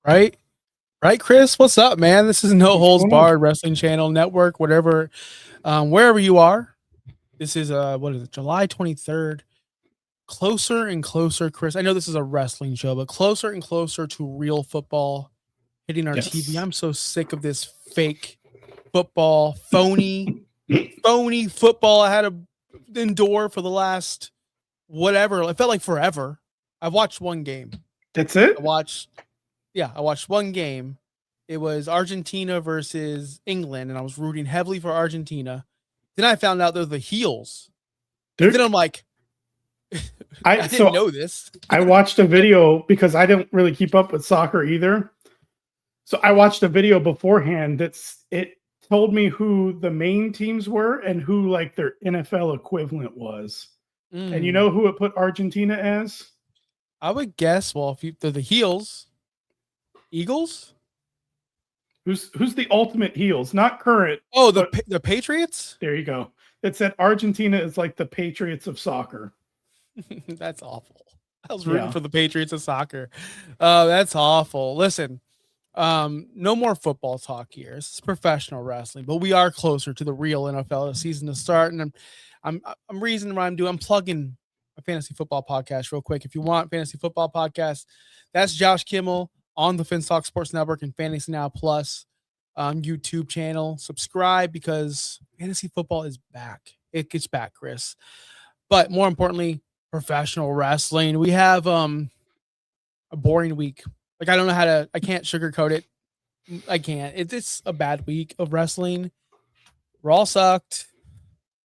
Right? Right, Chris? What's up, man? This is No Holds Barred Wrestling Channel Network, whatever, wherever you are. This is what is it, July 23rd. Closer and closer, Chris. I know this is a wrestling show, but closer and closer to real football hitting our TV. I'm so sick of this fake football, phony football I had to endure for the last whatever. It felt like forever. I've watched one game. That's it? I watched one game. It was Argentina versus England, and I was rooting heavily for Argentina. Then I found out they're the heels. Dude. Then I'm like, I didn't know this. I watched a video because I don't really keep up with soccer either. So I watched a video beforehand it told me who the main teams were and who like their NFL equivalent was. And you know who it put Argentina as? I would guess, well, if they're the heels, Eagles? Who's the ultimate heels? Not current. Oh, the Patriots? There you go. It said Argentina is like the Patriots of soccer. That's awful. I was rooting for the Patriots of soccer. That's awful. Listen, no more football talk here. This is professional wrestling, but we are closer to the real NFL season to start. And I'm plugging a fantasy football podcast real quick. If you want fantasy football podcast, that's Josh Kimmel on the Finstock Sports Network and Fantasy Now Plus YouTube channel. Subscribe because fantasy football is back. It gets back, Chris. But more importantly, professional wrestling. We have a boring week. Like, I don't know I can't sugarcoat it. I can't. It's a bad week of wrestling. Raw sucked.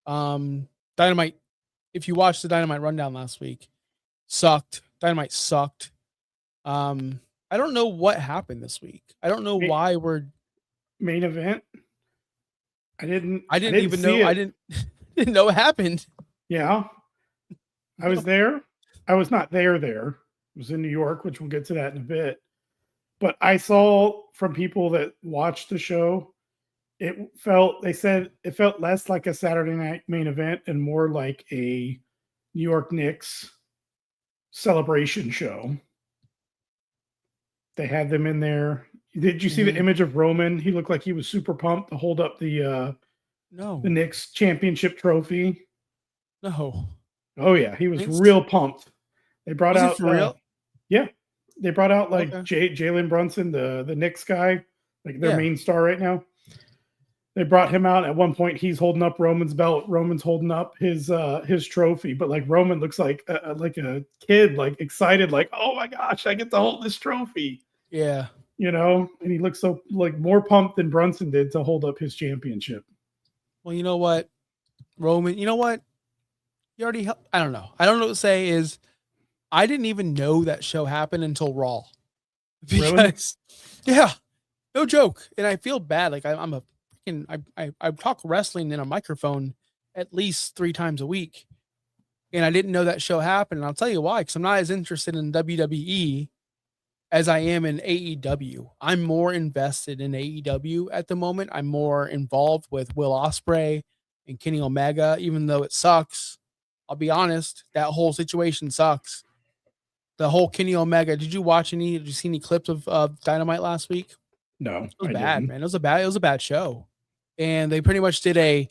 Dynamite, if you watched the Dynamite rundown last week, sucked. Dynamite sucked. I don't know what happened this week. I don't know why we're main event. I didn't even know. I didn't know what happened. Yeah. I was there. I was not there. It was in New York, which we'll get to that in a bit. But I saw from people that watched the show, they said it felt less like a Saturday night main event and more like a New York Knicks celebration show. They had them in there. Did you see the image of Roman? He looked like he was super pumped to hold up the Knicks championship trophy. No. Oh yeah, he was real pumped. They brought out for real? Yeah, they brought out like Jalen Brunson, the Knicks guy, like their main star right now. They brought him out. At one point, he's holding up Roman's belt. Roman's holding up his trophy, but like Roman looks like a kid, like excited, like, oh my gosh, I get to hold this trophy. Yeah, and he looks so like more pumped than Brunson did to hold up his championship. Well, you know what, Roman, you know what? You already, I don't know. I don't know what to say is I didn't even know that show happened until Raw. Because, yeah, no joke. And I feel bad. Like I'm a freaking, I talk wrestling in a microphone at least 3 times a week. And I didn't know that show happened. And I'll tell you why, because I'm not as interested in WWE as I am in AEW. I'm more invested in AEW at the moment. I'm more involved with Will Ospreay and Kenny Omega, even though it sucks. I'll be honest, that whole situation sucks. The whole Kenny Omega. Did you see any clips of Dynamite last week? No, it was bad, man. It was a bad show. And they pretty much did a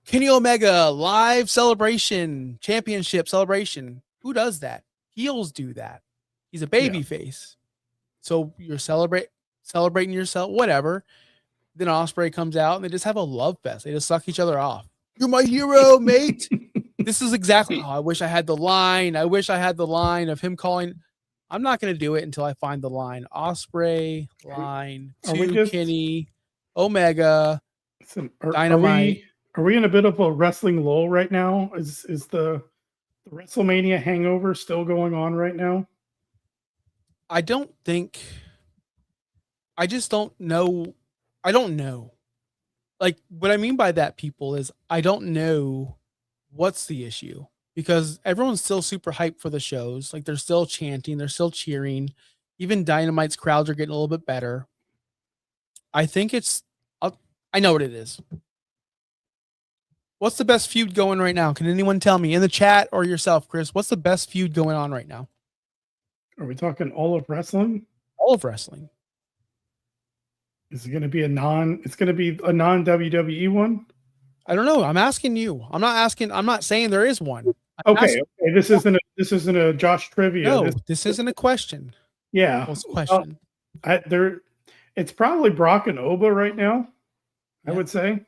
Kenny Omega live celebration, championship celebration. Who does that? Heels do that. He's a baby face. So you're celebrating yourself, whatever. Then Ospreay comes out and they just have a love fest. They just suck each other off. You're my hero, mate. This is exactly I wish I had the line. I wish I had the line of him calling. I'm not going to do it until I find the line. Ospreay line to Kenny Omega. Dynamite. Are we in a bit of a wrestling lull right now? Is the WrestleMania hangover still going on right now? I just don't know. I don't know. Like, what I mean by that, people, is I don't know what's the issue, because everyone's still super hyped for the shows. Like, they're still chanting, they're still cheering. Even Dynamite's crowds are getting a little bit better. I think I know what it is. What's the best feud going right now? Can anyone tell me in the chat or yourself, Chris? What's the best feud going on right now? Are we talking all of wrestling? All of wrestling. Is it going to be a non-WWE one? I don't know. I'm asking you. I'm not saying there is one. Okay. This isn't a Josh trivia. No, this isn't a question. Yeah. It's a question. It's probably Brock and Oba right now. I would say.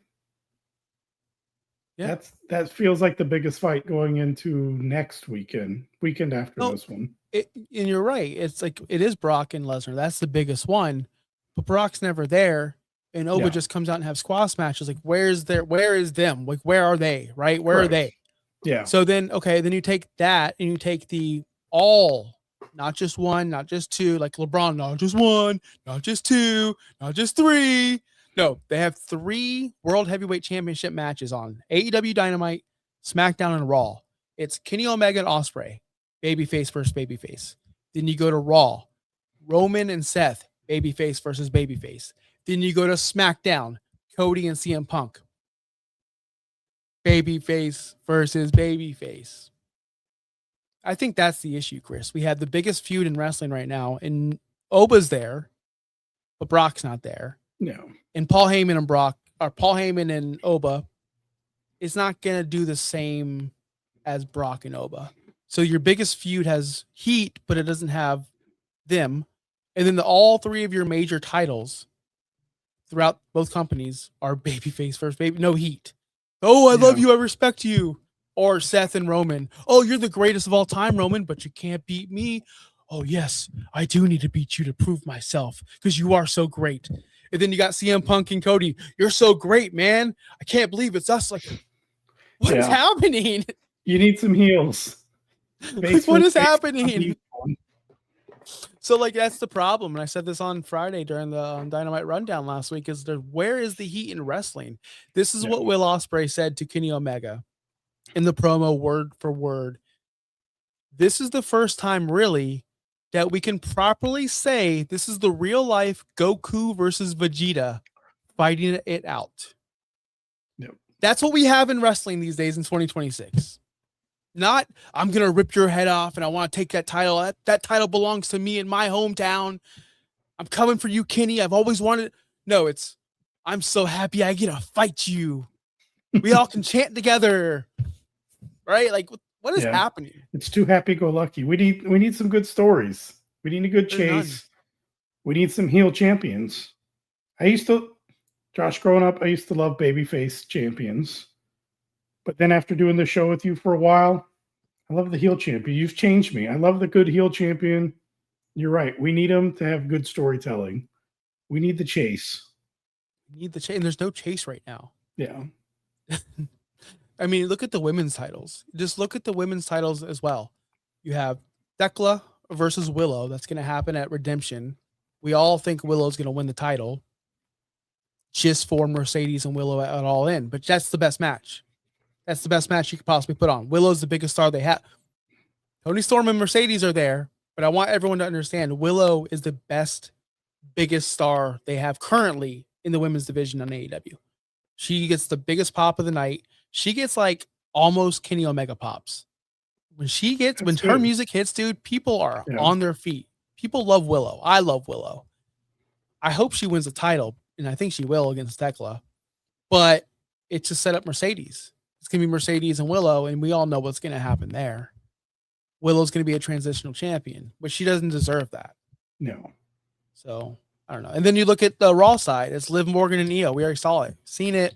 Yeah. That feels like the biggest fight going into next weekend after this one. And you're right. It's like it is Brock and Lesnar. That's the biggest one. But Brock's never there. And Oba just comes out and have squash matches. Like, where is them? Like, where are they? Right? Where are they? Yeah. So then you take that and you take the all, not just one, not just two, like LeBron, not just one, not just two, not just three. No, they have 3 World Heavyweight Championship matches on AEW Dynamite, SmackDown, and Raw. It's Kenny Omega and Ospreay, babyface versus babyface. Then you go to Raw, Roman and Seth, babyface versus babyface. Then you go to SmackDown, Cody and CM Punk, babyface versus babyface. I think that's the issue, Chris. We have the biggest feud in wrestling right now, and Oba's there, but Brock's not there. No. And Paul Heyman and Oba is not going to do the same as Brock and Oba. So your biggest feud has heat, but it doesn't have them. And then all 3 of your major titles throughout both companies are babyface versus baby. No heat. Oh, I love you. I respect you. Or Seth and Roman. Oh, you're the greatest of all time, Roman, but you can't beat me. Oh, yes, I do need to beat you to prove myself because you are so great. And then you got CM Punk and Cody. You're so great, man. I can't believe it's us. Like, what is happening? You need some heels. Like, what is happening? So, like, that's the problem. And I said this on Friday during the Dynamite Rundown last week, is where is the heat in wrestling? This is what Will Ospreay said to Kenny Omega in the promo, word for word. This is the first time, really, that we can properly say this is the real life Goku versus Vegeta fighting it out. Yep. That's what we have in wrestling these days in 2026. Not, I'm going to rip your head off and I want to take that title. That title belongs to me in my hometown. I'm coming for you, Kenny. I've always wanted. No, it's, I'm so happy I get to fight you. We all can chant together. Right? Like, what is happening? It's too happy-go-lucky. We need some good stories. We need a good chase. We need some heel champions. Josh, growing up, I used to love babyface champions. But then after doing the show with you for a while, I love the heel champion. You've changed me. I love the good heel champion. You're right. We need them to have good storytelling. We need the chase. And there's no chase right now. Yeah. I mean, look at the women's titles. Just look at the women's titles as well. You have Thekla versus Willow. That's going to happen at Redemption. We all think Willow's going to win the title just for Mercedes and Willow at All In. But that's the best match. That's the best match you could possibly put on. Willow's the biggest star they have. Tony Storm and Mercedes are there, but I want everyone to understand Willow is the biggest star they have currently in the women's division on AEW. She gets the biggest pop of the night. She gets like almost Kenny Omega pops. When her music hits, dude, people are on their feet. People love Willow. I love Willow. I hope she wins the title, and I think she will against Thekla. But it's to set up Mercedes. It's going to be Mercedes and Willow, and we all know what's going to happen there. Willow's going to be a transitional champion, but she doesn't deserve that. No. So, I don't know. And then you look at the Raw side. It's Liv Morgan and Io. We already saw it. Seen it.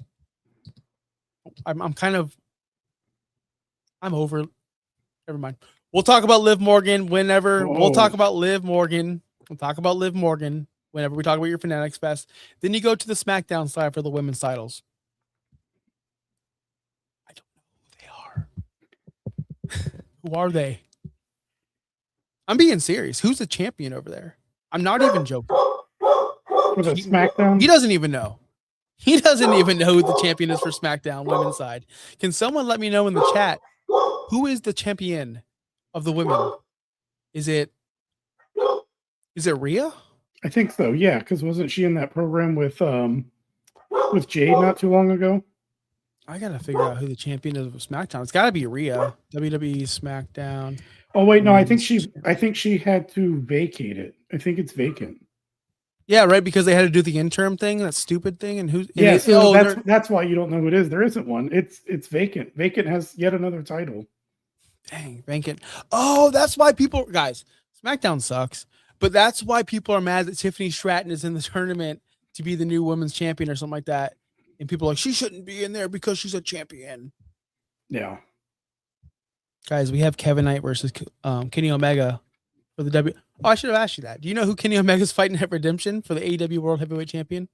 I'm over. Never mind. We'll talk about Liv Morgan whenever. Whoa. We'll talk about Liv Morgan whenever we talk about your Fanatics Fest. Then you go to the SmackDown side for the women's titles. I don't know who they are. Who are they? I'm being serious. Who's the champion over there? I'm not even joking. For the SmackDown? He doesn't even know. He doesn't even know who the champion is for SmackDown women's side. Can someone let me know in the chat who is the champion of the women? Is it Rhea? I think so. Yeah, because wasn't she in that program with Jade not too long ago? I gotta figure out who the champion is of SmackDown. It's got to be Rhea. WWE SmackDown. Oh wait, no, I think she had to vacate it. I think it's vacant. Yeah, right, because they had to do the interim thing, that stupid thing, and that's why you don't know who it is. There isn't one. It's vacant. Vacant has yet another title. Dang, vacant. Oh, that's why guys, SmackDown sucks, but that's why people are mad that Tiffany Stratton is in the tournament to be the new women's champion or something like that. And people are like, she shouldn't be in there because she's a champion. Yeah. Guys, we have Kevin Knight versus Kenny Omega for the W. Oh, I should have asked you that. Do you know who Kenny Omega's fighting at Redemption for the AEW World Heavyweight Championship?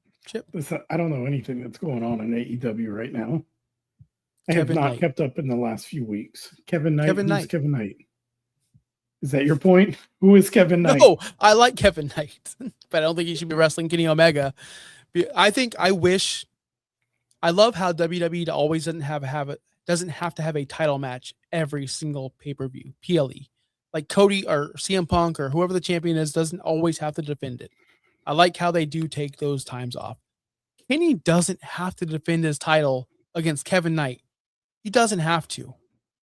I don't know anything that's going on in AEW right now. I have not kept up in the last few weeks. Kevin Knight. Who's Kevin Knight? Is that your point? Who is Kevin Knight? No, I like Kevin Knight, but I don't think he should be wrestling Kenny Omega. I love how WWE always doesn't have to have a title match every single pay-per-view, PLE. Like Cody or CM Punk or whoever the champion is doesn't always have to defend it. I like how they do take those times off. Kenny doesn't have to defend his title against Kevin Knight. He doesn't have to.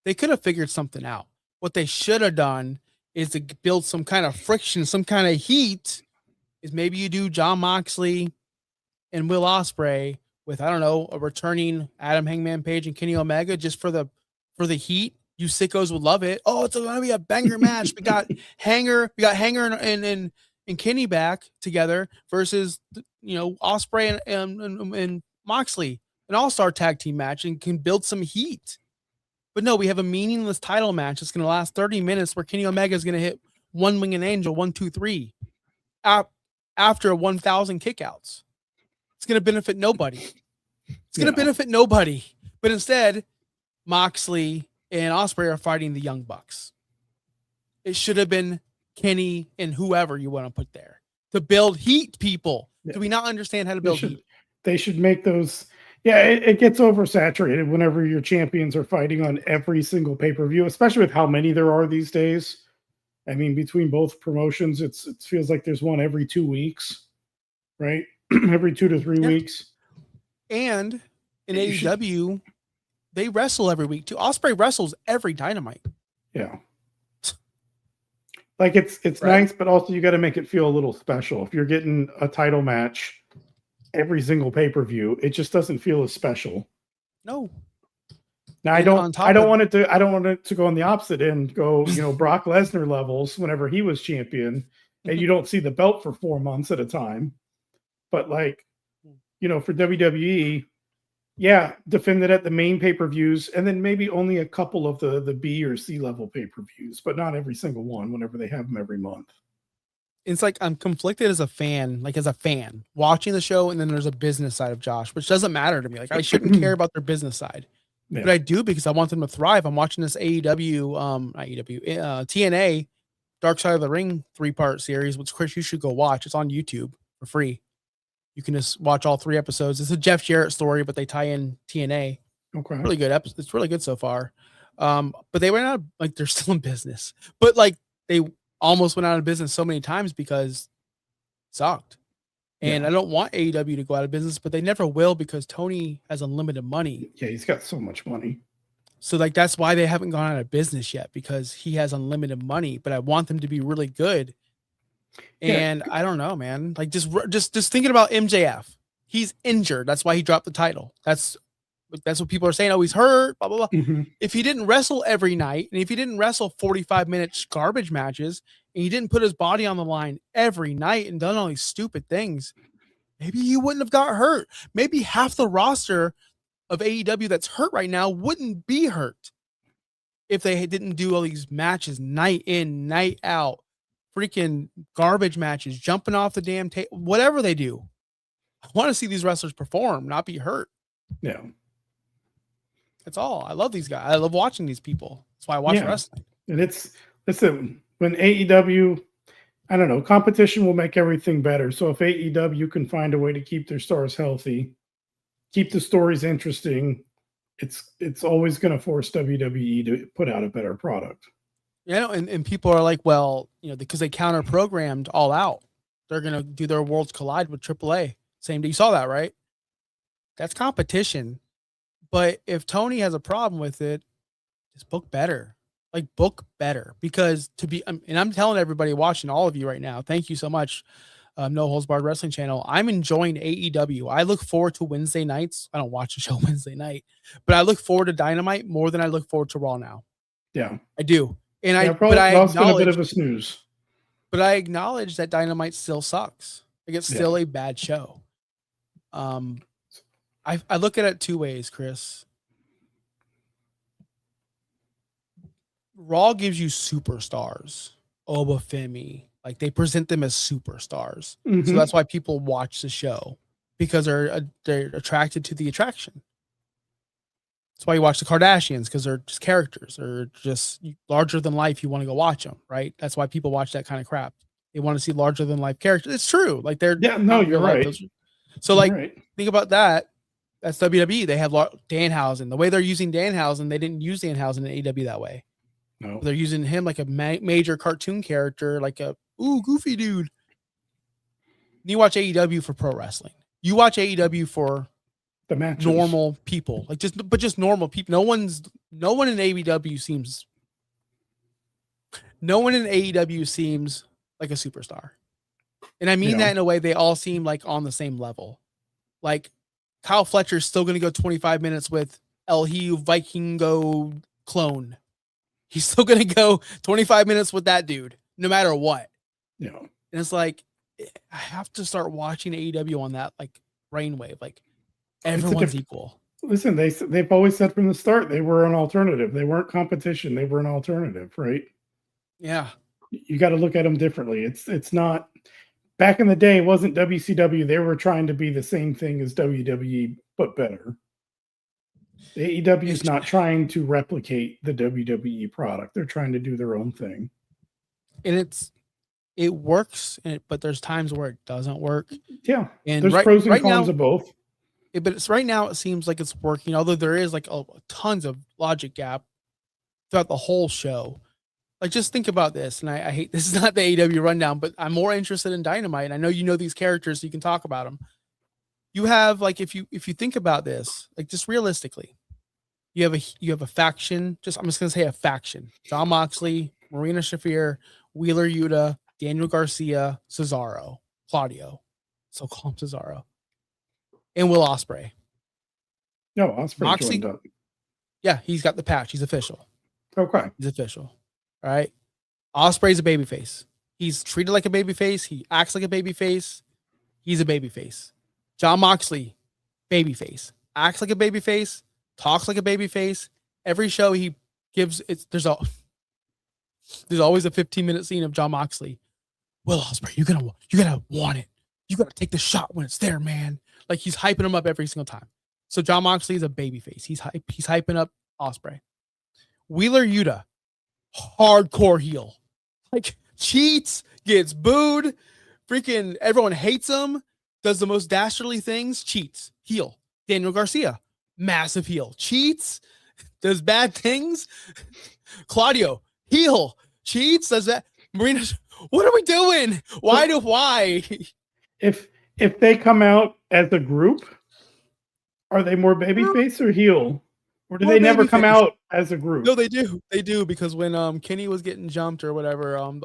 They could have figured something out. What they should have done is to build some kind of friction, some kind of heat. Is maybe you do Jon Moxley and Will Ospreay with, I don't know, a returning Adam Hangman Page and Kenny Omega just for the heat. You sickos would love it. Oh, it's going to be a banger match. We got Hanger and Kenny back together versus, Ospreay and Moxley, an all-star tag team match, and can build some heat. But no, we have a meaningless title match that's going to last 30 minutes where Kenny Omega is going to hit One Winged Angel 1, 2, 3 after 1,000 kickouts. It's going to benefit nobody. But instead, Moxley and Ospreay are fighting the Young Bucks. It should have been Kenny and whoever you want to put there to build heat, people. Yeah. Do we not understand how to build heat? They should make those. Yeah, it gets oversaturated whenever your champions are fighting on every single pay-per-view, especially with how many there are these days. I mean, between both promotions, it feels like there's one every 2 weeks, right? Every 2 to 3 weeks. And in AEW, they wrestle every week too. Ospreay wrestles every Dynamite. Yeah. Like it's right? Nice, but also you got to make it feel a little special. If you're getting a title match every single pay-per-view, it just doesn't feel as special. No. Now I don't want it to go on the opposite end, go, Brock Lesnar levels whenever he was champion, and you don't see the belt for 4 months at a time. But like, for WWE, yeah, defend it at the main pay-per-views, and then maybe only a couple of the B or C level pay-per-views, but not every single one whenever they have them every month. It's like I'm conflicted as a fan, watching the show, and then there's a business side of Josh, which doesn't matter to me. Like I shouldn't care about their business side. Yeah. But I do because I want them to thrive. I'm watching this TNA Dark Side of the Ring 3-part series, which Chris, you should go watch. It's on YouTube for free. You can just watch all 3 episodes. It's a Jeff Jarrett story, but they tie in TNA. Okay. Really good episode. It's really good so far. But they went out, like they're still in business, but like they almost went out of business so many times because it sucked. And I don't want AEW to go out of business, but they never will because Tony has unlimited money. Yeah, he's got so much money. So like that's why they haven't gone out of business yet, because he has unlimited money. But I want them to be really good. And I don't know, man. Like just thinking about MJF, he's injured. That's why he dropped the title. That's what people are saying. Oh, he's hurt. Blah blah blah. Mm-hmm. If he didn't wrestle every night, and if he didn't wrestle 45-minute garbage matches, and he didn't put his body on the line every night and done all these stupid things, maybe he wouldn't have got hurt. Maybe half the roster of AEW that's hurt right now wouldn't be hurt if they didn't do all these matches night in, night out, freaking garbage matches, jumping off the damn table, whatever they do. I want to see these wrestlers perform, not be hurt. Yeah. That's all. I love these guys. I love watching these people. That's why I watch wrestling. And listen, when AEW, I don't know, competition will make everything better. So if AEW can find a way to keep their stars healthy, keep the stories interesting, it's always going to force WWE to put out a better product. And people are like, well, because they counter programmed All Out, they're going to do their Worlds Collide with AAA. Same day. You saw that, right? That's competition. But if Tony has a problem with it, just book better. Like book better, because and I'm telling everybody watching, all of you right now, thank you so much. No Holds Barred Wrestling Channel. I'm enjoying AEW. I look forward to Wednesday nights. I don't watch the show Wednesday night, but I look forward to Dynamite more than I look forward to Raw now. Yeah, I do. And I acknowledge been a bit of a snooze. But I acknowledge that Dynamite still sucks. Like it's still a bad show. I look at it 2 ways, Chris. Raw gives you superstars. Oba, Femi. Like they present them as superstars. Mm-hmm. So that's why people watch the show, because they're attracted to the attraction. That's why you watch the Kardashians, because they're just characters. They're just larger than life. You want to go watch them, right? That's why people watch that kind of crap. They want to see larger than life characters. It's true. Like they're you're right. So think about that. That's WWE. They have Danhausen. The way they're using Danhausen, they didn't use Danhausen in AEW that way. No, they're using him like a major cartoon character, like a goofy dude. You watch AEW for pro wrestling. You watch AEW for the matches. Normal people, just normal people. No one in AEW seems like a superstar, and I mean that in a way. They all seem like on the same level. Like Kyle Fletcher's still going to go 25 minutes with El Hiu Vikingo clone. He's still going to go 25 minutes with that dude, no matter what. Yeah. And it's like, I have to start watching AEW on that, like, brainwave. Like, everyone's equal. Listen, they've always said from the start, they were an alternative. They weren't competition. They were an alternative, right? Yeah. You got to look at them differently. It's not, back in the day, it wasn't WCW. They were trying to be the same thing as WWE, but better. AEW is not trying to replicate the WWE product. They're trying to do their own thing. And it works, but there's times where it doesn't work. Yeah. And there's pros and cons of both. But right now it seems like it's working, although there is like tons of logic gap throughout the whole show. Like, just think about this. And I hate, this is not the AEW rundown, but I'm more interested in Dynamite. And I know you know these characters, so you can talk about them. You have, like, if you think about this, like, just realistically, You have a faction. I'm just gonna say a faction. Jon Moxley, Marina Shafir, Wheeler Yuta, Daniel Garcia, Cesaro, Claudio. So call him Cesaro. And Will Ospreay. No, Ospreay joined up. Yeah, he's got the patch. He's official. Okay. He's official. All right. Ospreay's a babyface. He's treated like a babyface. He acts like a babyface. He's a babyface. Jon Moxley, babyface. Acts like a babyface. Talks like a babyface. Every show he gives, there's always a 15-minute scene of Jon Moxley. Will Ospreay, you gotta want it. You gotta take the shot when it's there, man. Like he's hyping him up every single time. So Jon Moxley is a babyface. He's hyping up Ospreay. Wheeler Yuta, hardcore heel. Like cheats, gets booed, freaking everyone hates him, does the most dastardly things, cheats, heel. Daniel Garcia, massive heel, cheats, does bad things. Claudio, heel, cheats, does that. Marina, what are we doing? Why? If they come out as a group, are they more babyface or heel? Or do they never come out as a group? No, they do. They do, because when Kenny was getting jumped or whatever, and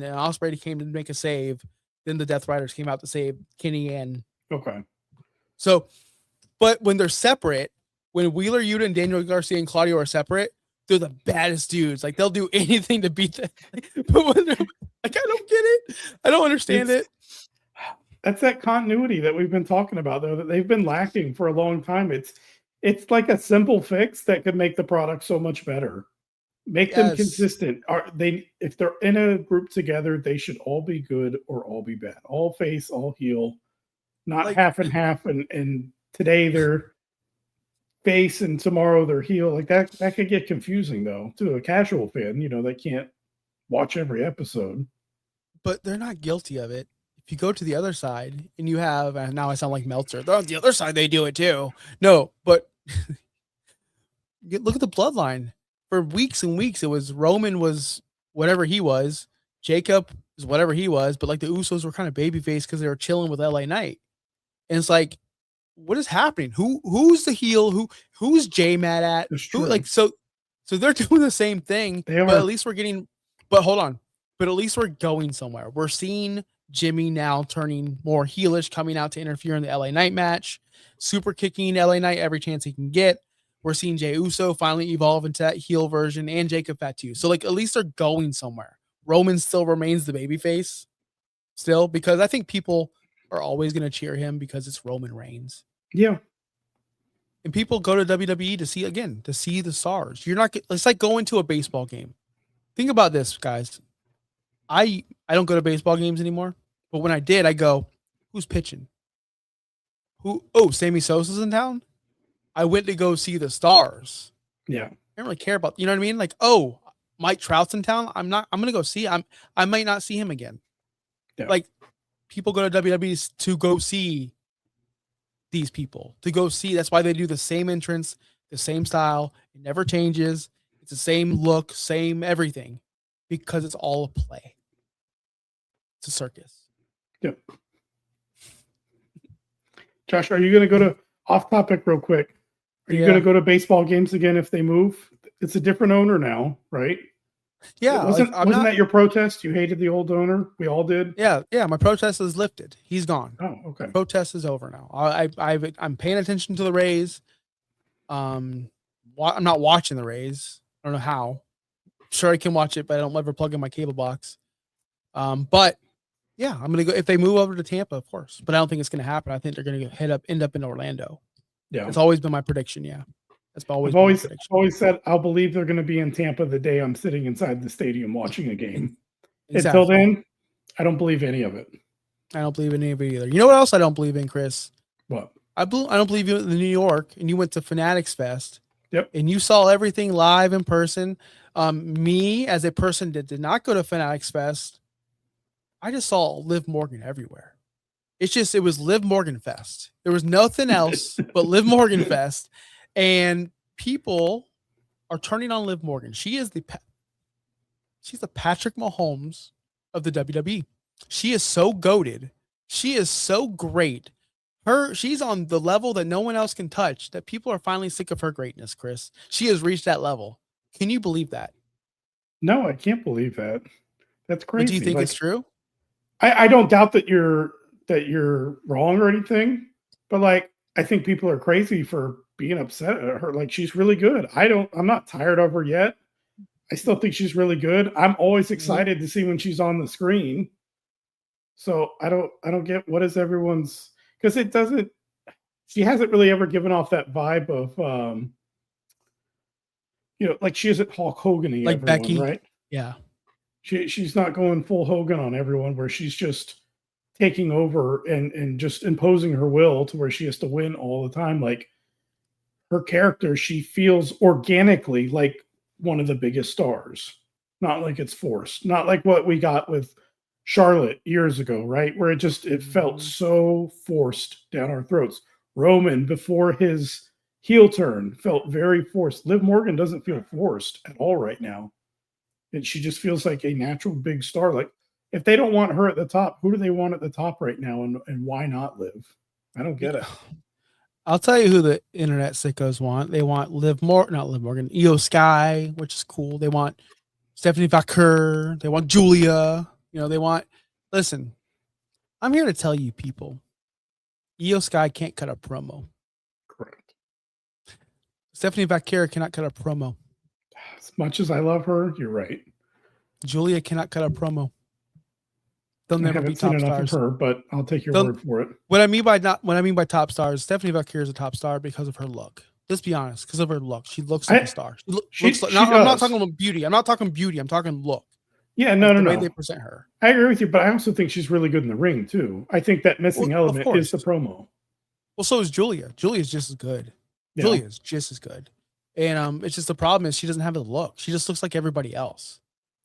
Ospreay came to make a save, then the Death Riders came out to save Kenny and. Okay. So, but when they're separate, when Wheeler Yuta and Daniel Garcia and Claudio are separate, they're the baddest dudes. Like they'll do anything to beat them. But when they're like, I don't get it. I don't understand it. That's that continuity that we've been talking about, though, that they've been lacking for a long time. It's like a simple fix that could make the product so much better. Make them consistent. If they're in a group together, they should all be good or all be bad. All face, all heel, not like, half and half. And today they're face and tomorrow they're heel. Like that could get confusing, though, to a casual fan. They can't watch every episode. But they're not guilty of it. If you go to the other side and you have, and now I sound like Meltzer, they're on the other side, they do it too. No, but look at the bloodline. For weeks and weeks, it was Roman was whatever he was, Jacob is whatever he was, but like the Usos were kind of babyface because they were chilling with LA Knight. And it's like, what is happening? Who's the heel? Who's Jay mad at? So they're doing the same thing, but at least we're getting. But hold on, but at least we're going somewhere. We're seeing Jimmy now turning more heelish, coming out to interfere in the LA Knight match, super kicking LA Knight every chance he can get. We're seeing Jey Uso finally evolve into that heel version, and Jacob Fatu. So like at least they're going somewhere. Roman still remains the babyface, still, because I think people are always going to cheer him because it's Roman Reigns. Yeah. And people go to WWE to see the stars. It's like going to a baseball game. Think about this, guys. I don't go to baseball games anymore, but when I did, I go, who's pitching? Sammy Sosa's in town? I went to go see the stars. Yeah. I don't really care about, you know what I mean? Like, Mike Trout's in town. I'm going to go see I might not see him again. Yeah. Like people go to WWE to go see these people, to go see. That's why they do the same entrance, the same style. It never changes. It's the same look, same everything, because it's all a play. It's a circus. Yep. Josh, are you going to go to off topic real quick? Are you going to go to baseball games again if they move? It's a different owner now, right? Yeah. Wasn't that your protest? You hated the old owner? We all did? Yeah. My protest is lifted. He's gone. Oh, okay. Protest is over now. I'm paying attention to the Rays. I'm not watching the Rays. I don't know how. Sure, I can watch it, but I don't ever plug in my cable box. But yeah, I'm going to go if they move over to Tampa, of course. But I don't think it's going to happen. I think they're going to end up in Orlando. Yeah, it's always been my prediction. Yeah, that's always. I've always said I'll believe they're going to be in Tampa the day I'm sitting inside the stadium watching a game. Exactly. Until then, I don't believe any of it. I don't believe in any of it either. You know what else I don't believe in, Chris? What? I don't believe you in New York, and you went to Fanatics Fest. Yep. And you saw everything live in person. Me, as a person that did not go to Fanatics Fest, I just saw Liv Morgan everywhere. It was Liv Morgan Fest. There was nothing else but Liv Morgan Fest. And people are turning on Liv Morgan. She's the Patrick Mahomes of the WWE. She is so goated. She is so great. She's on the level that no one else can touch, that people are finally sick of her greatness, Chris. She has reached that level. Can you believe that? No, I can't believe that. That's But do you crazy. think it's Like, true? I don't doubt that you're wrong or anything, but like I think people are crazy for being upset at her. Like she's really good. I'm not tired of her yet. I still think she's really good. I'm always excited to see when she's on the screen. So I don't get what is everyone's, because it doesn't, she hasn't really ever given off that vibe of like she isn't Hulk Hogan-y Like everyone, Becky? right? Yeah. She's not going full Hogan on everyone where she's just taking over and just imposing her will to where she has to win all the time. Like her character, she feels organically like one of the biggest stars, not like it's forced, not like what we got with Charlotte years ago, right? Where it felt so forced down our throats. Roman before his heel turn felt very forced. Liv Morgan doesn't feel forced at all right now. And she just feels like a natural big star. Like if they don't want her at the top, who do they want at the top right now? And why not Liv? I don't get it. I'll tell you who the internet sickos want. They want not Liv Morgan, Io Sky, which is cool. They want Stephanie Vaquer. They want Julia. Listen, I'm here to tell you people, Io Sky can't cut a promo. Correct. Stephanie Vaquer cannot cut a promo. As much as I love her, you're right. Julia cannot cut a promo. They'll never be top stars. Of her, but I'll take your word for it. What I mean by top stars, Stephanie Vaquer is a top star because of her look. Let's be honest, because of her look. She looks like a star. I'm not talking about beauty. I'm not talking beauty. I'm talking look. Yeah, no. The way they present her. I agree with you, but I also think she's really good in the ring too. I think that missing element is the promo. Well, so is Julia. Julia's just as good. Yeah. Julia's just as good. And it's just the problem is she doesn't have the look. She just looks like everybody else.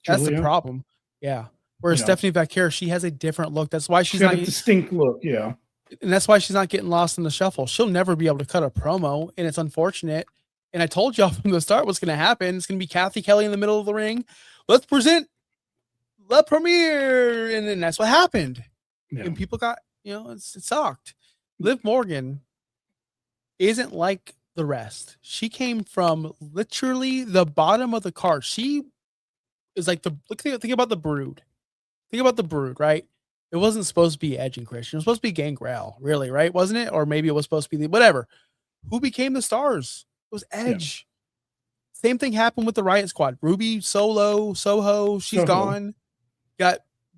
That's the problem. Yeah. Whereas Stephanie Vaquer, she has a different look. That's why she's not a distinct look. Yeah. And that's why she's not getting lost in the shuffle. She'll never be able to cut a promo, and it's unfortunate. And I told y'all from the start what's going to happen. It's going to be Kathy Kelly in the middle of the ring. Let's present the premiere, and then that's what happened. Yeah. And people got, it sucked. Liv Morgan isn't like the rest. She came from literally the bottom of the card. She is like think about the Brood. Think about the Brood, right? It wasn't supposed to be Edge and Christian. It was supposed to be Gangrel, really, right? Wasn't it? Or maybe it was supposed to be whatever. Who became the stars? It was Edge. Yeah. Same thing happened with the Riot Squad. Ruby, Soho, she's gone. She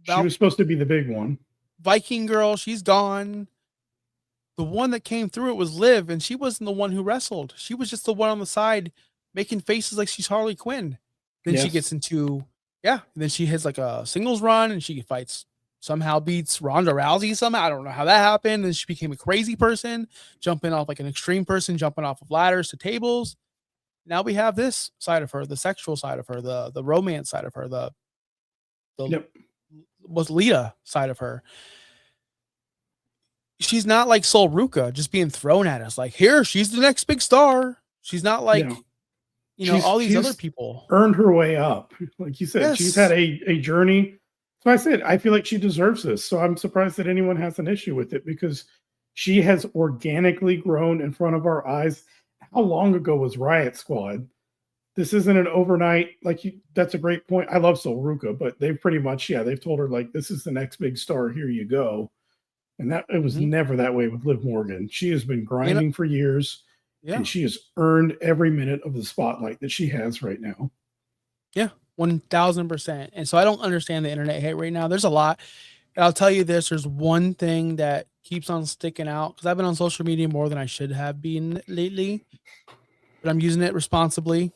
was supposed to be the big one. Viking Girl, she's gone. The one that came through it was Liv, and she wasn't the one who wrestled. She was just the one on the side making faces like she's Harley Quinn. Then she gets into, then she hits like a singles run, and she somehow beats Ronda Rousey somehow. I don't know how that happened. Then she became a crazy person, jumping off like an extreme person, jumping off of ladders to tables. Now we have this side of her, the sexual side of her, the romance side of her, the was Lita side of her. She's not like Sol Ruka just being thrown at us like, here, she's the next big star. She's not like, all these other people. Earned her way up. Like you said, she's had a journey. So I said, I feel like she deserves this. So I'm surprised that anyone has an issue with it because she has organically grown in front of our eyes. How long ago was Riot Squad? This isn't an overnight, that's a great point. I love Sol Ruka, but they've pretty much, they've told her like, this is the next big star. Here you go. And that it was never that way with Liv Morgan. She has been grinding for years, and she has earned every minute of the spotlight that she has right now. Yeah, 1,000%. And so I don't understand the internet hate right now. There's a lot. And I'll tell you this: there's one thing that keeps on sticking out because I've been on social media more than I should have been lately, but I'm using it responsibly.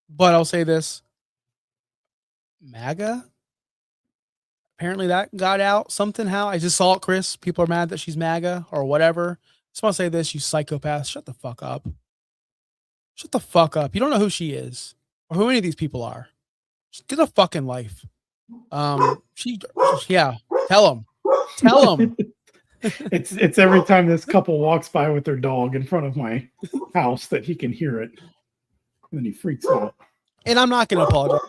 But I'll say this: MAGA. Apparently that got out somehow. I just saw it, Chris. People are mad that she's MAGA or whatever. Just want to say this, you psychopath. Shut the fuck up. Shut the fuck up. You don't know who she is or who any of these people are. Just get a fucking life. Tell them. It's every time this couple walks by with their dog in front of my house that he can hear it. And then he freaks out. And I'm not going to apologize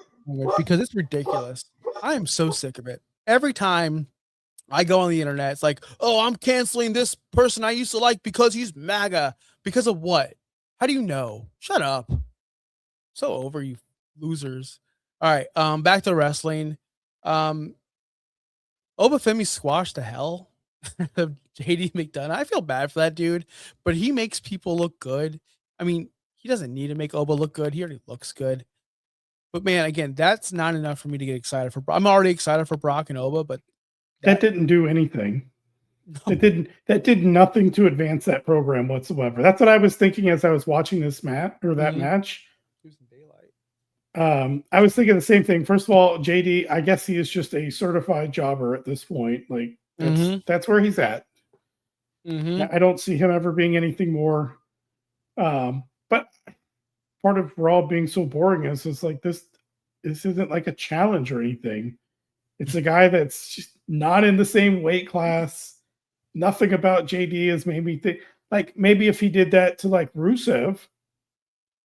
because it's ridiculous. I am so sick of it. Every time I go on the internet. It's like, oh, I'm canceling this person I used to like because he's MAGA. Because of what? How do you know? Shut up. So over, you losers. All right. Back to wrestling. Um, Femi squashed the hell of JD McDonough. I feel bad for that dude, but he makes people look good. I mean, he doesn't need to make Oba look good. He already looks good. But man, again, that's not enough for me to get excited for. I'm already excited for Brock and Oba, but that didn't do anything. No. That did nothing to advance that program whatsoever. That's what I was thinking as I was watching this match. I was thinking the same thing. First of all, JD, I guess he is just a certified jobber at this point. Like that's where he's at. I don't see him ever being anything more. But part of Raw being so boring is like this isn't like a challenge or anything. It's a guy that's just not in the same weight class. Nothing about JD has made me think, like, maybe if he did that to like Rusev,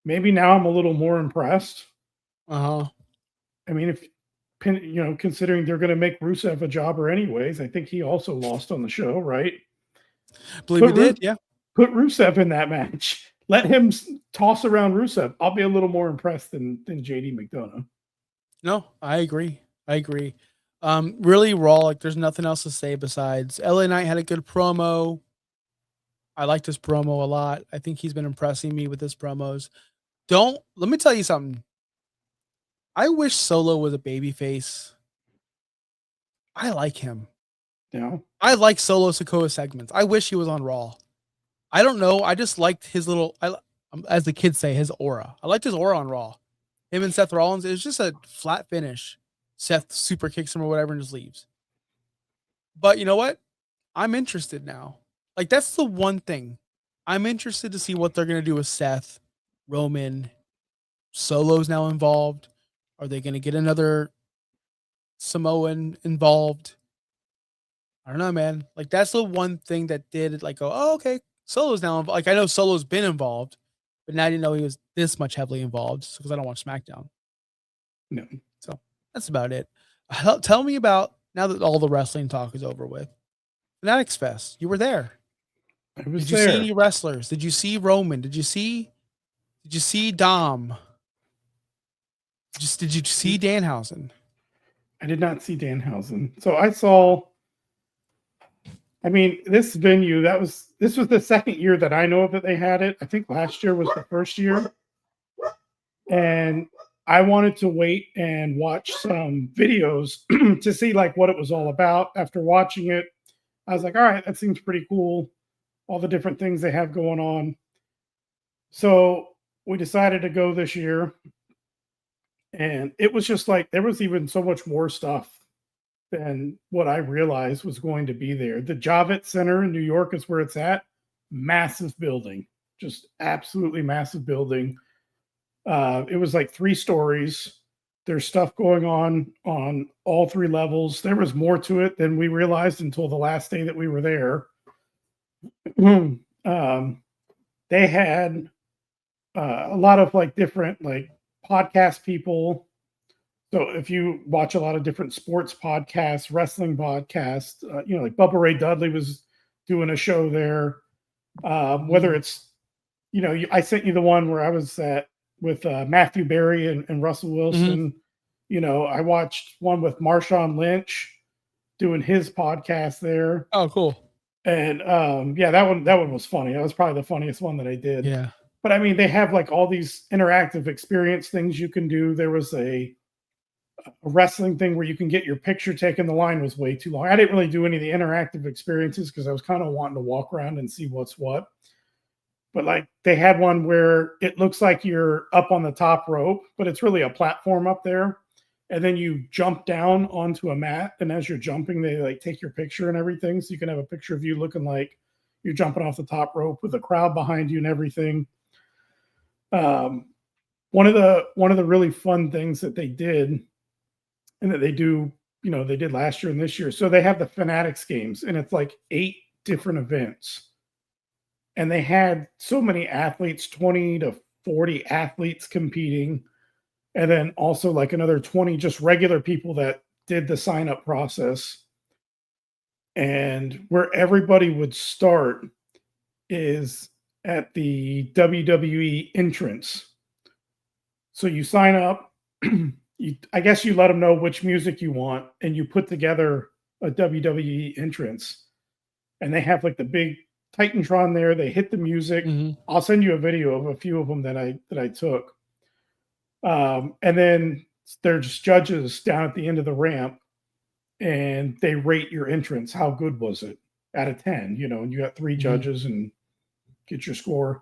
maybe now I'm a little more impressed. I mean, if considering they're going to make Rusev a jobber anyways, I think he also lost on the show, right? Believe he did, yeah. Put Rusev in that match. Let him toss around Rusev. I'll be a little more impressed than JD McDonough. No, I agree. Really Raw, like there's nothing else to say besides LA Knight had a good promo. I liked his promo a lot. I think he's been impressing me with his promos. Let me tell you something. I wish Solo was a babyface. I like him. Yeah. I like Solo Sikoa segments. I wish he was on Raw. I don't know. I just liked his little, as the kids say, his aura. I liked his aura on Raw. Him and Seth Rollins, it was just a flat finish. Seth super kicks him or whatever and just leaves. But you know what? I'm interested now. Like, that's the one thing. I'm interested to see what they're going to do with Seth, Roman, Solo's now involved. Are they going to get another Samoan involved? I don't know, man. Like, that's the one thing that did like go, oh, okay, Solo's now involved. Like, I know Solo's been involved, but now I didn't know he was this much heavily involved because I don't watch SmackDown. No. So that's about it. Tell me about, now that all the wrestling talk is over with, Fanatics Fest. You were there. Did you see any wrestlers? Did you see Roman? Did you see Dom? Did you see Danhausen? I did not see Danhausen. So I saw, I mean, this venue, this was the second year that I know of that they had it. I think last year was the first year. And I wanted to wait and watch some videos to see like what it was all about. After watching it, I was like, all right, that seems pretty cool. All the different things they have going on. So we decided to go this year. And it was just like, there was even so much more stuff than what I realized was going to be there. The Javits Center in New York is where it's at. Massive building, just absolutely massive building. It was like 3 stories. There's stuff going on all 3 levels. There was more to it than we realized until the last day that we were there. They had a lot of like different like podcast people. So if you watch a lot of different sports podcasts, wrestling podcasts, like Bubba Ray Dudley was doing a show there. Whether it's, I sent you the one where I was at with Matthew Berry and Russell Wilson. I watched one with Marshawn Lynch doing his podcast there. Oh, cool. And that one was funny. That was probably the funniest one that I did. Yeah. But I mean, they have like all these interactive experience things you can do. There was a wrestling thing where you can get your picture taken. The line was way too long. I didn't really do any of the interactive experiences because I was kind of wanting to walk around and see what's what. But like they had one where it looks like you're up on the top rope, but it's really a platform up there. And then you jump down onto a mat. And as you're jumping, they like take your picture and everything. So you can have a picture of you looking like you're jumping off the top rope with a crowd behind you and everything. One of the really fun things that they did and that they do, they did last year and this year. So they have the Fanatics games and it's like 8 different events. And they had so many athletes, 20 to 40 athletes competing. And then also like another 20 just regular people that did the sign up process. And where everybody would start is at the WWE entrance. So you sign up, I guess you let them know which music you want, and you put together a WWE entrance. And they have like the big Titantron there. They hit the music. I'll send you a video of a few of them that I took. And then there's judges down at the end of the ramp, and they rate your entrance. How good was it out of 10? You know, and you got 3 judges and get your score.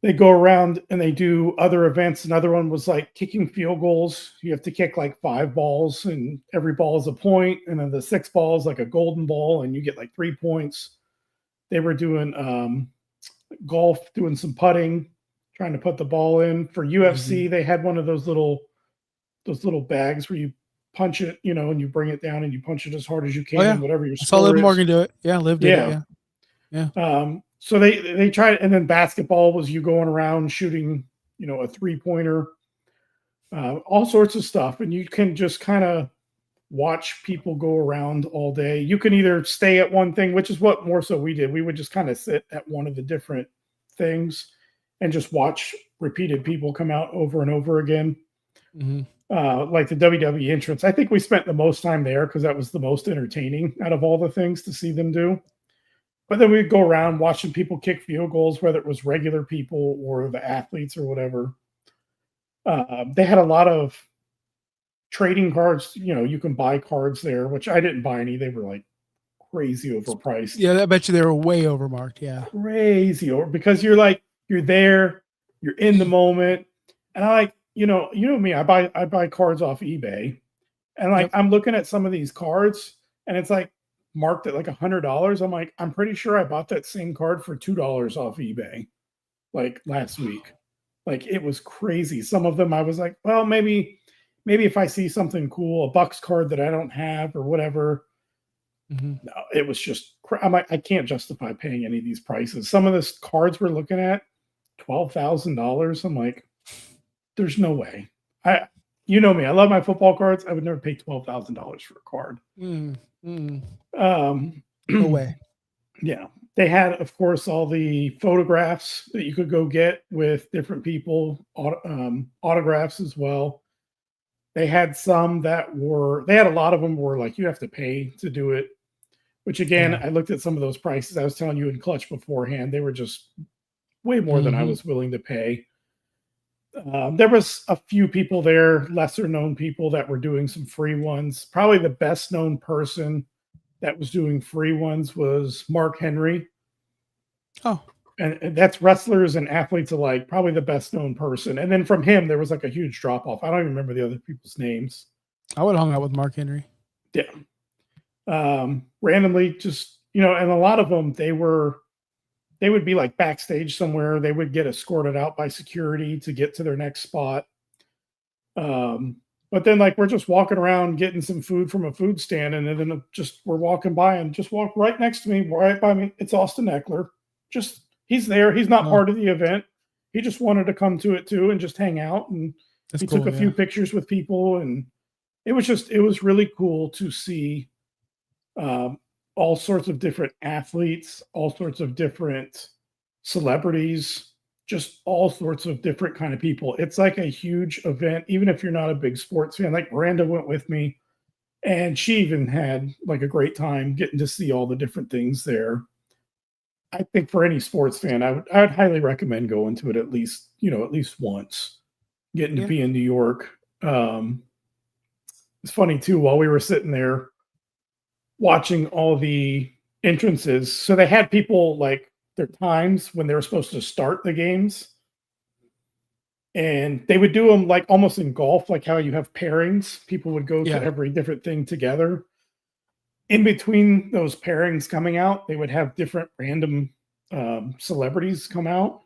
They go around and they do other events. Another one was like kicking field goals. You have to kick like 5 balls, and every ball is a point. And then the 6th ball is like a golden ball, and you get like 3 points. They were doing golf, doing some putting, trying to put the ball in. For UFC, they had one of those little bags where you punch it, you know, and you bring it down and you punch it as hard as you can, whatever your score is. I saw Liv Morgan do it. Yeah, Liv did it. Yeah. So they tried, and then basketball was you going around shooting, you know, a 3-pointer, all sorts of stuff. And you can just kind of watch people go around all day. You can either stay at one thing, which is what more so we did. We would just kind of sit at one of the different things and just watch repeated people come out over and over again. Like the WWE entrance. I think we spent the most time there because that was the most entertaining out of all the things to see them do. But then we'd go around watching people kick field goals, whether it was regular people or the athletes or whatever. They had a lot of trading cards. You know, you can buy cards there, which I didn't buy any. They were like crazy overpriced. Yeah, I bet you they were way overmarked. Yeah. Crazy over, because you're there, you're in the moment. And I like, you know me, I buy cards off eBay. And like, I'm looking at some of these cards and it's like marked at like $100. I'm like, I'm pretty sure I bought that same card for $2 off eBay like last week. Like, it was crazy. Some of them I was like, well, maybe if I see something cool, a Bucks card that I don't have or whatever. No, it was just, I'm like, I can't justify paying any of these prices. Some of the cards we're looking at, $12,000. I'm like, there's no way. You know me, I love my football cards. I would never pay $12,000 for a card. No way. Yeah. They had, of course, all the photographs that you could go get with different people, autographs as well. They had some they had a lot of them were like, you have to pay to do it, which again, I looked at some of those prices. I was telling you in Clutch beforehand, they were just way more than I was willing to pay. There was a few people there, lesser known people that were doing some free ones. Probably the best known person that was doing free ones was Mark Henry. Oh, and that's wrestlers and athletes alike, probably the best known person. And then from him, there was like a huge drop off. I don't even remember the other people's names. I would have hung out with Mark Henry. Yeah. Randomly, just, you know, and a lot of them, they would be like backstage somewhere. They would get escorted out by security to get to their next spot. But then like, we're just walking around getting some food from a food stand. And then we're walking by and just walk right next to me, right by me. It's Austin Eckler. Just, he's there. He's not part of the event. He just wanted to come to it too and just hang out. And he took a few pictures with people. And it was really cool to see all sorts of different athletes, all sorts of different celebrities, just all sorts of different kind of people. It's like a huge event, even if you're not a big sports fan. Like Miranda went with me, and she even had like a great time getting to see all the different things there. I think for any sports fan, I would highly recommend going to it at least once, getting to be in New York. It's funny too, while we were sitting there watching all the entrances. So they had people like their times when they were supposed to start the games. And they would do them like almost in golf, like how you have pairings. People would go to every different thing together. In between those pairings coming out, they would have different random celebrities come out.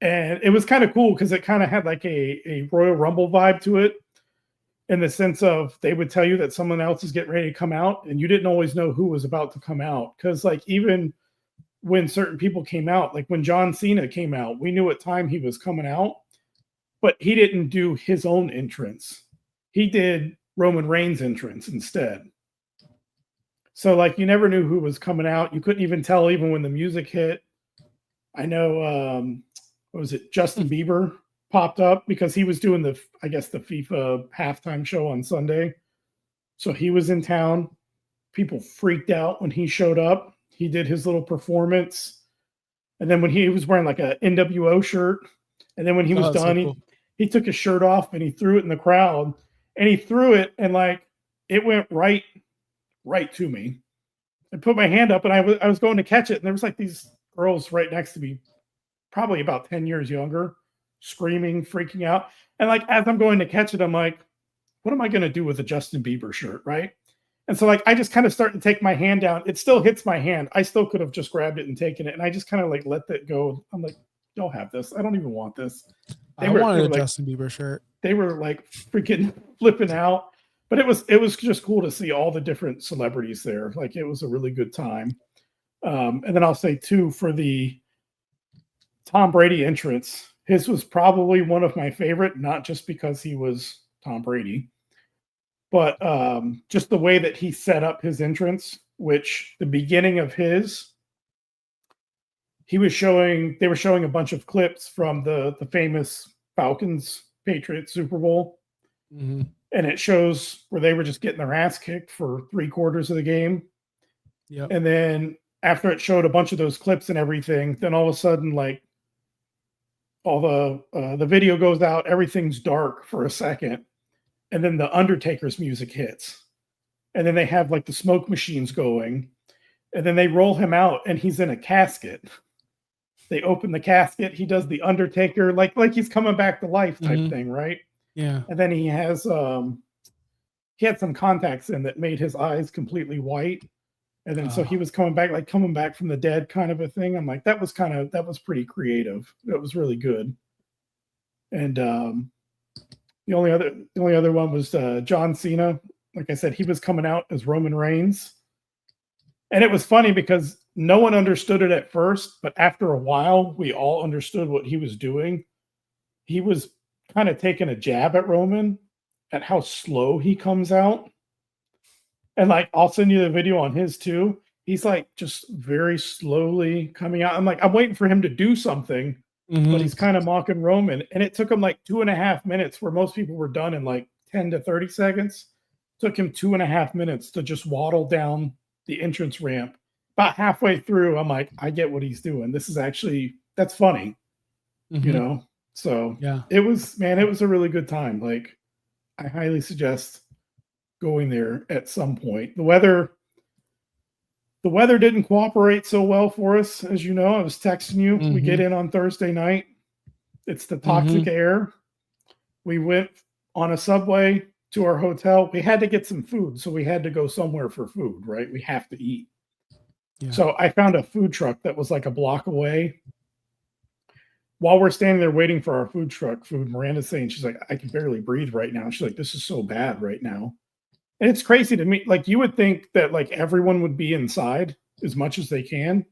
And it was kind of cool because it kind of had like a Royal Rumble vibe to it, in the sense of they would tell you that someone else is getting ready to come out, and you didn't always know who was about to come out. Because like even when certain people came out, like when John Cena came out, we knew what time he was coming out, but he didn't do his own entrance. He did Roman Reigns' entrance instead. So like you never knew who was coming out. You couldn't even tell even when the music hit. I know what was it? Justin Bieber popped up because he was doing the FIFA halftime show on Sunday. So he was in town. People freaked out when he showed up. He did his little performance. And then when he was wearing like a NWO shirt, and then when he was done, so cool. he took his shirt off and he threw it in the crowd, and he threw it and like it went right to me. I put my hand up and I was going to catch it, and there was like these girls right next to me, probably about 10 years younger, screaming, freaking out. And like as I'm going to catch it, I'm like, what am I going to do with a Justin Bieber shirt, right? And so like I just kind of start to take my hand down. It still hits my hand. I still could have just grabbed it and taken it, and I just kind of like let that go. I'm like, don't have this. I don't even want this. I wanted a Justin Bieber shirt. They were like freaking flipping out. But it was just cool to see all the different celebrities there. Like it was a really good time. And then I'll say too, for the Tom Brady entrance, his was probably one of my favorite, not just because he was Tom Brady, but just the way that he set up his entrance, which the beginning of his, they were showing a bunch of clips from the famous Falcons Patriots Super Bowl. Mm-hmm. And it shows where they were just getting their ass kicked for 3/4 of the game. Yep. And then after it showed a bunch of those clips and everything, then all of a sudden, like all the video goes out, everything's dark for a second. And then the Undertaker's music hits. And then they have like the smoke machines going. And then they roll him out and he's in a casket. They open the casket. He does the Undertaker, like he's coming back to life type thing, right? Yeah. And then he has he had some contacts in that made his eyes completely white. And then so he was coming back from the dead kind of a thing. I'm like, that was pretty creative. That was really good. And the only other one was John Cena. Like I said, he was coming out as Roman Reigns. And it was funny because no one understood it at first, but after a while, we all understood what he was doing. He was kind of taking a jab at Roman, at how slow he comes out. And like, I'll send you the video on his too. He's like just very slowly coming out. I'm like, I'm waiting for him to do something, but he's kind of mocking Roman. And it took him like 2.5 minutes, where most people were done in like 10 to 30 seconds. It took him 2.5 minutes to just waddle down the entrance ramp. About halfway through, I'm like, I get what he's doing. That's funny, you know? So yeah, it was a really good time. Like, I highly suggest going there at some point. The weather didn't cooperate so well for us, as you know. I was texting you. We get in on Thursday night. It's the toxic air. We went on a subway to our hotel. We had to get some food, so we had to go somewhere for food, right? We have to eat. Yeah. So I found a food truck that was like a block away. While we're standing there waiting for our food truck food, Miranda's saying, she's like, I can barely breathe right now. She's like, this is so bad right now. And it's crazy to me. Like, you would think that like everyone would be inside as much as they can.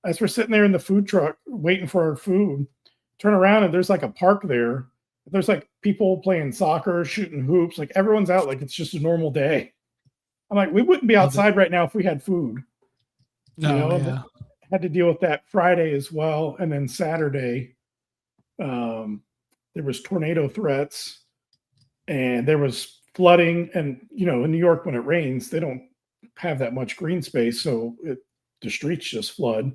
As we're sitting there in the food truck waiting for our food, turn around and there's like a park there. There's like people playing soccer, shooting hoops. Like, everyone's out like it's just a normal day. I'm like, we wouldn't be outside right now if we had food. No, yeah. Had to deal with that Friday as well. And then Saturday, there was tornado threats and there was flooding. And, you know, in New York, when it rains, they don't have that much green space. So the streets just flood.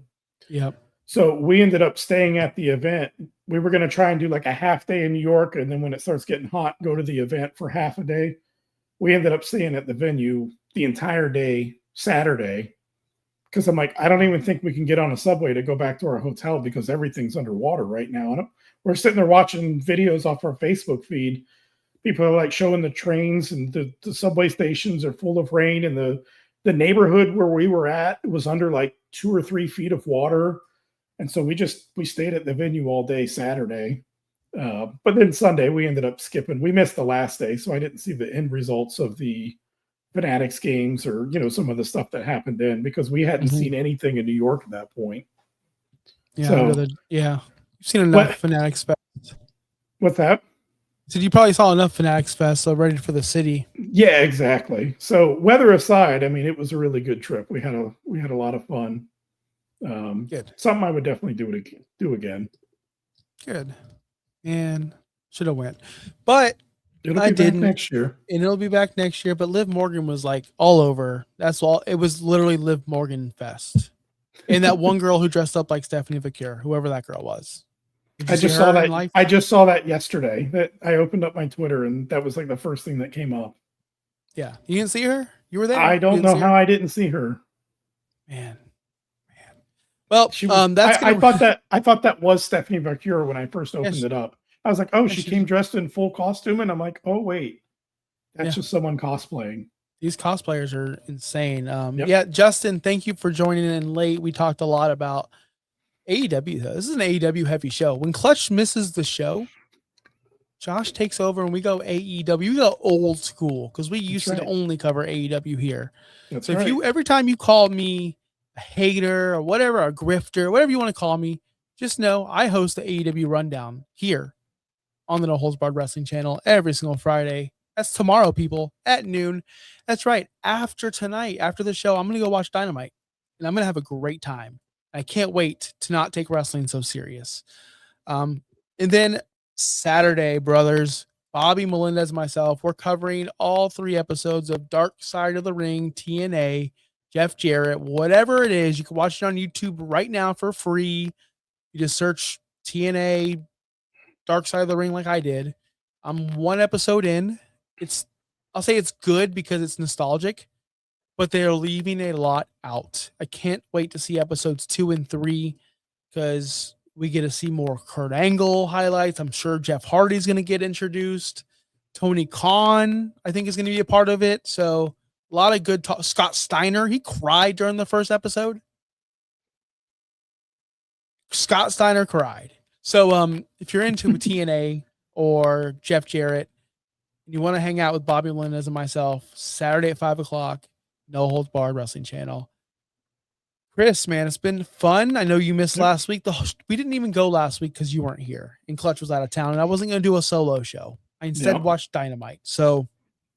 Yep. So we ended up staying at the event. We were going to try and do like a half day in New York. And then when it starts getting hot, go to the event for half a day. We ended up staying at the venue the entire day, Saturday. Because I'm like, I don't even think we can get on a subway to go back to our hotel because everything's underwater right now. And we're sitting there watching videos off our Facebook feed. People are like showing the trains and the subway stations are full of rain. And the neighborhood where we were at was under like 2 or 3 feet of water. And so we stayed at the venue all day Saturday. But then Sunday we ended up skipping. We missed the last day, so I didn't see the end results of the Fanatics games or, you know, some of the stuff that happened then because we hadn't seen anything in New York at that point. Yeah. So, you've seen enough Fanatics. What's that? So you probably saw enough Fanatics Fest, so ready for the city. Yeah, exactly. So weather aside, I mean, it was a really good trip. We had a lot of fun. Good. Something I would definitely do again. Good. And should have went, but It'll I be back didn't. next year. And it'll be back next year. But Liv Morgan was like all over. That's all. It was literally Liv Morgan Fest. And that one girl who dressed up like Stephanie McCure, whoever that girl was. I just saw that. I just saw that yesterday. That I opened up my Twitter and that was like the first thing that came up. Yeah, you didn't see her. You were there. I don't know how I didn't see her. Man. Well, she was, that's. I thought that was Stephanie McCure when I first opened it up. I was like, oh, she came dressed in full costume, and I'm like, oh wait, that's just someone cosplaying. These cosplayers are insane. Yeah, Justin, thank you for joining in late. We talked a lot about AEW. This is an AEW heavy show. When Clutch misses the show, Josh takes over and we go AEW. We go old school because we used to only cover AEW here. So if you every time you call me a hater or whatever, a grifter, whatever you want to call me, just know I host the AEW rundown here on the No Holds Barred Wrestling channel every single Friday. That's tomorrow, people, at noon. That's right. After tonight, after the show, I'm going to go watch Dynamite and I'm going to have a great time. I can't wait to not take wrestling so serious. And then Saturday, brothers, Bobby Melendez, myself, we're covering all 3 episodes of Dark Side of the Ring, TNA, Jeff Jarrett, whatever it is. You can watch it on YouTube right now for free. You just search TNA, Dark Side of the Ring like I did. I'm 1 episode in. I'll say it's good because it's nostalgic, but they're leaving a lot out. I can't wait to see episodes 2 and 3 because we get to see more Kurt Angle highlights. I'm sure Jeff Hardy's going to get introduced. Tony Khan, I think, is going to be a part of it. So a lot of good talk. Scott Steiner, he cried during the first episode. Scott Steiner cried. So if you're into TNA or Jeff Jarrett, and you want to hang out with Bobby Melendez and myself, Saturday at 5:00, No Holds Barred Wrestling Channel. Chris, man, it's been fun. I know you missed last week. We didn't even go last week because you weren't here and Clutch was out of town, and I wasn't going to do a solo show. I instead watched Dynamite. So,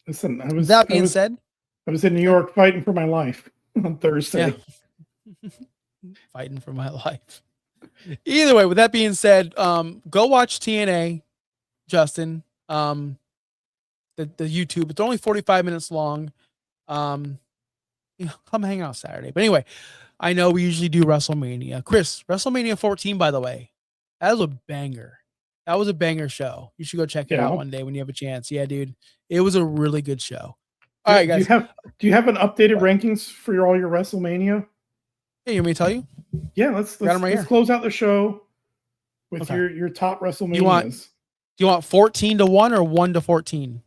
listen, that being said, I was in New York fighting for my life on Thursday. Yeah. Fighting for my life. Either way, with that being said, go watch TNA, Justin. The YouTube. It's only 45 minutes long. Come hang out Saturday. But anyway, I know we usually do WrestleMania. Chris, WrestleMania 14, by the way, that was a banger. That was a banger show. You should go check it out one day when you have a chance. Yeah, dude. It was a really good show. All right, guys. Do you have an updated rankings for all your WrestleMania? Hey, you want me to tell you? Yeah, let's close out the show with your top WrestleManias. Do you want 14-1 or 1-14?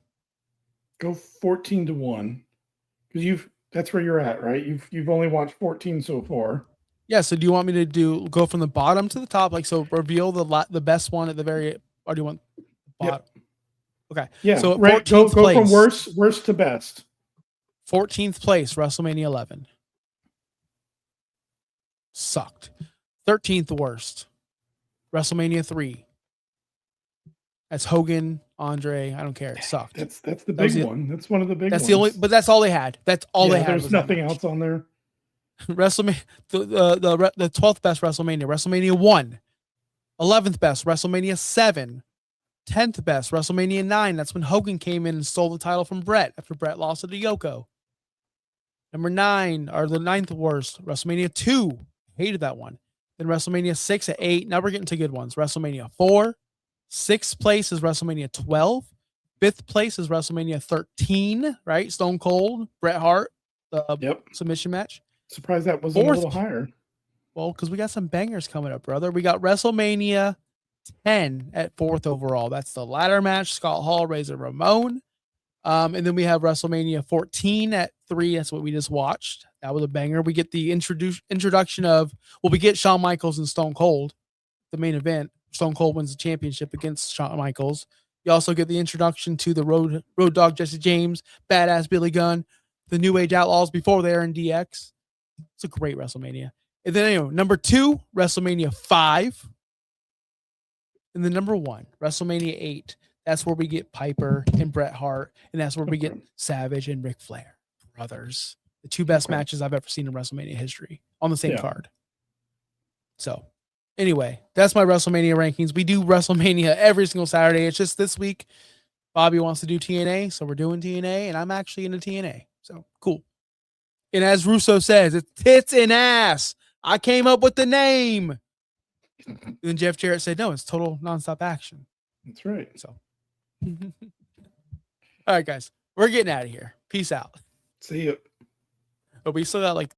Go 14-1. Because that's where you're at, right? You've only watched 14 so far. Yeah, so do you want me to go from the bottom to the top? Like, so reveal the best one at the very, or do you want the bottom? Yep. Okay. Yeah. So go from worst to best. 14th place, WrestleMania 11. Sucked. 13th worst, WrestleMania 3. That's Hogan, Andre. I don't care. It sucked. That's the big one. That's one of the big ones. That's the only, but that's all they had. That's all they had. There's nothing else on there. WrestleMania, the 12th best WrestleMania, WrestleMania 1. 11th best, WrestleMania 7. 10th best, WrestleMania 9. That's when Hogan came in and stole the title from Bret after Bret lost it to Yoko. Number 9, or the 9th worst, WrestleMania 2. Hated that one. Then WrestleMania 6 at 8. Now we're getting to good ones. WrestleMania 4. 6th place is WrestleMania 12. 5th place is WrestleMania 13, right? Stone Cold, Bret Hart, the submission match. Surprised that wasn't a little higher. Well, because we got some bangers coming up, brother. We got WrestleMania 10 at 4th overall. That's the ladder match. Scott Hall, Razor Ramon. And then we have WrestleMania 14 at 3. That's what we just watched. That was a banger. We get the introduction of, we get Shawn Michaels and Stone Cold, the main event. Stone Cold wins the championship against Shawn Michaels. You also get the introduction to the Road Dogg Jesse James, Badass Billy Gunn, the New Age Outlaws before they're in DX. It's a great WrestleMania. And then number 2, WrestleMania 5. And then number 1, WrestleMania 8. That's where we get Piper and Bret Hart, and that's where we get Savage and Ric Flair, brothers. The two best matches I've ever seen in WrestleMania history on the same card. So, anyway, that's my WrestleMania rankings. We do WrestleMania every single Saturday. It's just this week, Bobby wants to do TNA, so we're doing TNA, and I'm actually into TNA. So, cool. And as Russo says, it's tits and ass. I came up with the name. And then Jeff Jarrett said, no, it's total nonstop action. That's right. So, all right, guys, we're getting out of here. Peace out. See you. But we still got like